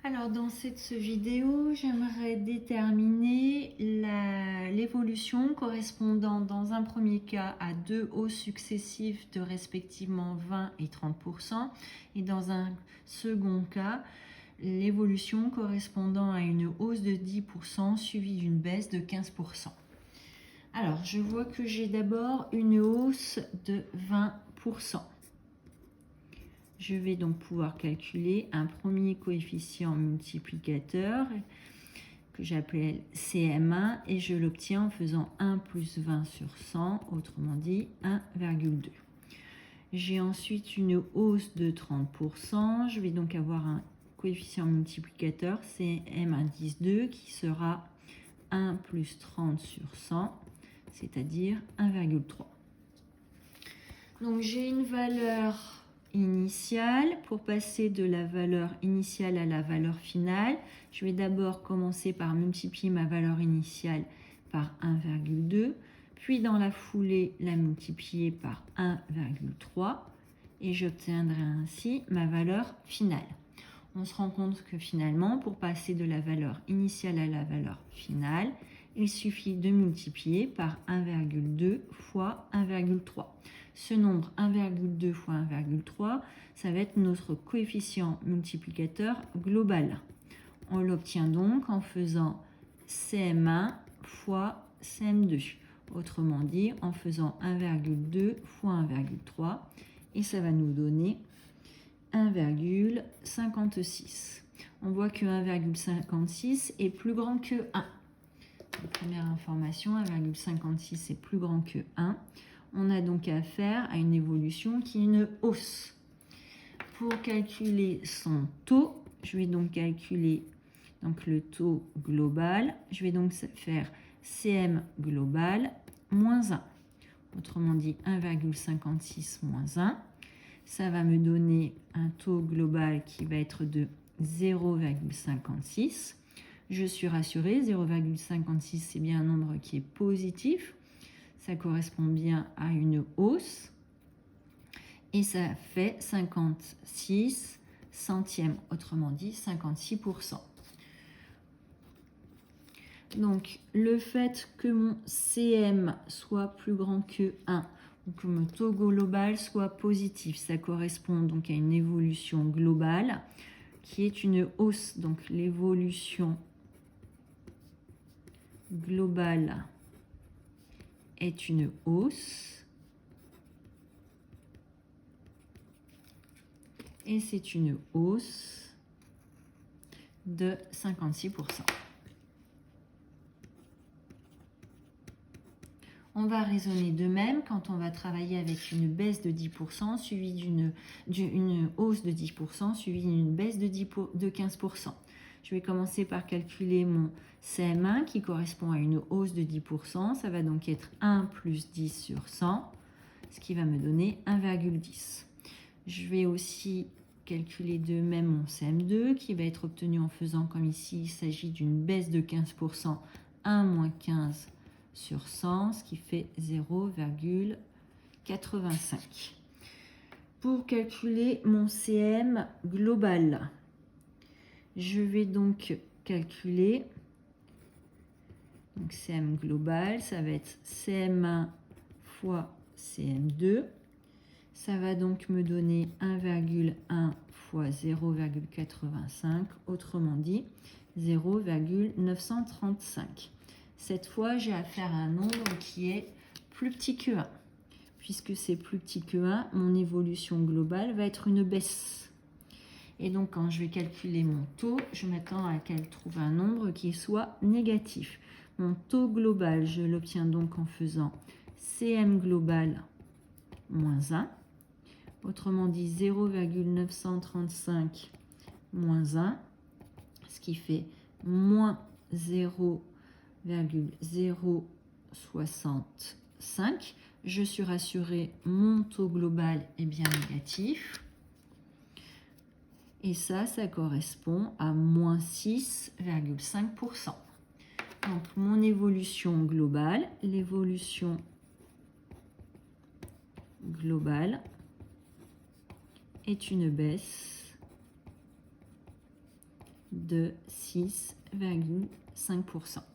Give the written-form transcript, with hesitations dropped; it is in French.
Alors dans cette vidéo, j'aimerais déterminer l'évolution correspondant dans un premier cas à deux hausses successives de respectivement 20 et 30% et dans un second cas, l'évolution correspondant à une hausse de 10% suivie d'une baisse de 15%. Alors je vois que j'ai d'abord une hausse de 20%. Je vais donc pouvoir calculer un premier coefficient multiplicateur que j'appelle CM1 et je l'obtiens en faisant 1 plus 20 sur 100, autrement dit 1,2. J'ai ensuite une hausse de 30%. Je vais donc avoir un coefficient multiplicateur CM indice 2 qui sera 1 plus 30 sur 100, c'est-à-dire 1,3. Donc j'ai une valeur initiale. Pour passer de la valeur initiale à la valeur finale, je vais d'abord commencer par multiplier ma valeur initiale par 1,2, puis dans la foulée la multiplier par 1,3 et j'obtiendrai ainsi ma valeur finale. On se rend compte que finalement, pour passer de la valeur initiale à la valeur finale, il suffit de multiplier par 1,2 fois 1,3. Ce nombre 1,2 fois 1,3, ça va être notre coefficient multiplicateur global. On l'obtient donc en faisant CM1 fois CM2. Autrement dit, en faisant 1,2 fois 1,3, et ça va nous donner 1,56. On voit que 1,56 est plus grand que 1. Première information, 1,56 est plus grand que 1. On a donc affaire à une évolution qui est une hausse. Pour calculer son taux, je vais donc calculer le taux global. Je vais donc faire CM global moins 1. Autrement dit 1,56 moins 1. Ça va me donner un taux global qui va être de 0,56. Je suis rassurée, 0,56 c'est bien un nombre qui est positif. Ça correspond bien à une hausse. Et ça fait 56 centièmes, autrement dit 56%. Donc le fait que mon CM soit plus grand que 1, ou que mon taux global soit positif, ça correspond donc à une évolution globale qui est une hausse. Donc l'évolution globale est une hausse et c'est une hausse de 56%. On va raisonner de même quand on va travailler avec une baisse de 10% suivie d'une hausse de 10% suivie d'une baisse de 15%. Je vais commencer par calculer mon CM1 qui correspond à une hausse de 10%. Ça va donc être 1 plus 10 sur 100, ce qui va me donner 1,10. Je vais aussi calculer de même mon CM2 qui va être obtenu en faisant comme ici, il s'agit d'une baisse de 15%, 1 moins 15 sur 100, ce qui fait 0,85. Pour calculer mon CM global, je vais donc calculer CM global, ça va être CM1 fois CM2. Ça va donc me donner 1,1 fois 0,85, autrement dit 0,935. Cette fois, j'ai affaire à un nombre qui est plus petit que 1. Puisque c'est plus petit que 1, mon évolution globale va être une baisse. Et donc, quand je vais calculer mon taux, je m'attends à qu'elle trouve un nombre qui soit négatif. Mon taux global, je l'obtiens donc en faisant CM global moins 1. Autrement dit 0,935 moins 1, ce qui fait moins 0,065. Je suis rassurée, mon taux global est bien négatif. Et ça correspond à moins 6,5%. Donc mon évolution globale, l'évolution globale est une baisse de 6,5%.